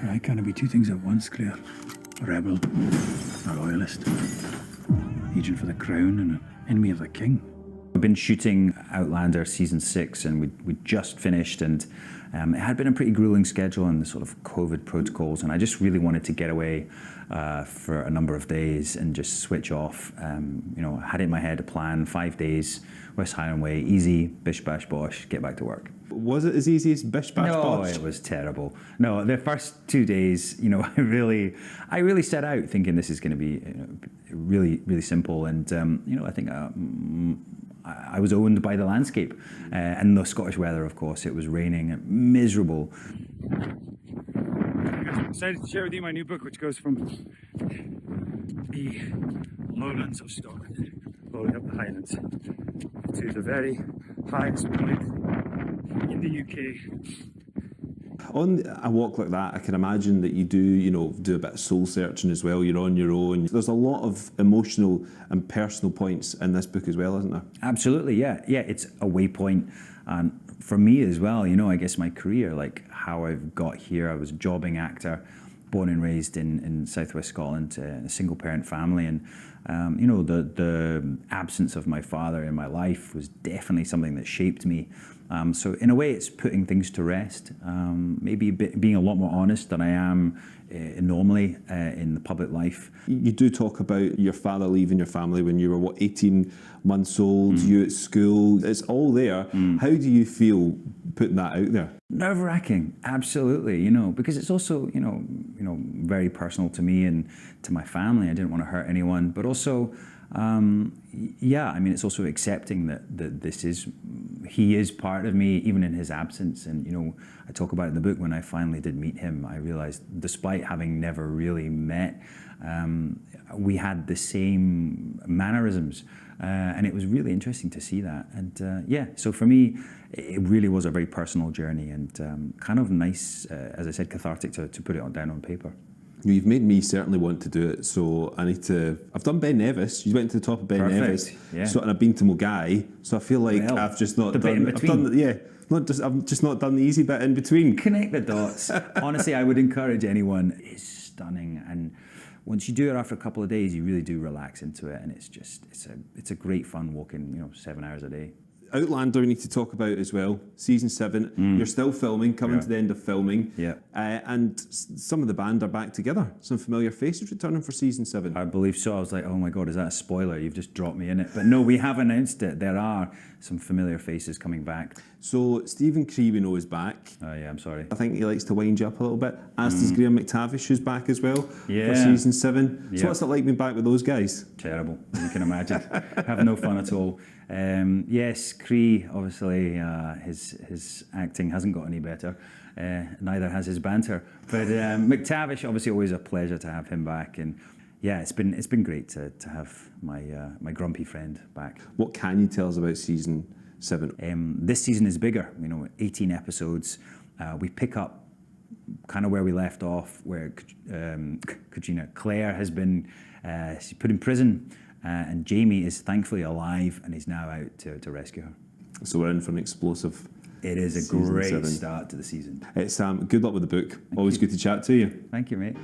I can't be two things at once, Claire. A rebel, a royalist, agent for the crown and an enemy of the king. We've been shooting Outlander season 6 and we just finished, and it had been a pretty grueling schedule and the sort of COVID protocols, and I just really wanted to get away for a number of days and just switch off. I had in my head a plan, 5 days, West Highland Way, easy, bish bash bosh, get back to work. Was it as easy as bish bash bosh? No, it was terrible. No, the first 2 days, I really set out thinking this is going to be really, really simple, and I think I was owned by the landscape and the Scottish weather, of course. It was raining, miserable. I'm excited to share with you my new book, which goes from the lowlands of Scotland, all the way up the Highlands, to the very highest point in the UK. On a walk like that, I can imagine that you do a bit of soul searching as well. You're on your own. There's a lot of emotional and personal points in this book as well, isn't there? Absolutely, yeah. Yeah, it's a waypoint. And for me as well, I guess my career, like how I've got here. I was a jobbing actor, born and raised in southwest Scotland, in a single parent family. And, the absence of my father in my life was definitely something that shaped me. So in a way, it's putting things to rest, maybe being a lot more honest than I am normally in the public life. You do talk about your father leaving your family when you were, 18 months old, you at school. It's all there. How do you feel putting that out there? Nerve-wracking, absolutely, because it's also, very personal to me and to my family. I didn't want to hurt anyone, but also, it's also accepting that he is part of me, even in his absence. And, I talk about it in the book, when I finally did meet him, I realized, despite having never really met, we had the same mannerisms. And it was really interesting to see that. And so for me, it really was a very personal journey and kind of nice, as I said, cathartic to put it down on paper. You've made me certainly want to do it, so I've done Ben Nevis. You went to the top of Ben Nevis, yeah. So, and I've been to Mulgai, so I feel like I've just not done. I've just not done the easy bit in between. Connect the dots. Honestly, I would encourage anyone. It's stunning, and once you do it after a couple of days, you really do relax into it, and it's a great fun walking, 7 hours a day. Outlander we need to talk about as well. Season 7, you're still filming, coming to the end of filming. Yeah. And some of the band are back together. Some familiar faces returning for season 7. I believe so. I was like, oh my God, is that a spoiler? You've just dropped me in it. But no, we have announced it. There are some familiar faces coming back. So Stephen Cree we know is back. Oh yeah, I'm sorry. I think he likes to wind you up a little bit. As does Graham McTavish, who's back as well for season 7. So what's it like being back with those guys? Terrible, you can imagine. Have no fun at all. Yes, Cree, obviously, his acting hasn't got any better. Neither has his banter. But McTavish, obviously, always a pleasure to have him back. And yeah, it's been great to have my grumpy friend back. What can you tell us about season 7? This season is bigger. 18 episodes. We pick up kind of where we left off, where Claire has been she's put in prison. And Jamie is thankfully alive and is now out to rescue her. So we're in for an explosive. It is a great start to the season. It's good luck with the book. Always good to chat to you. Thank you, mate.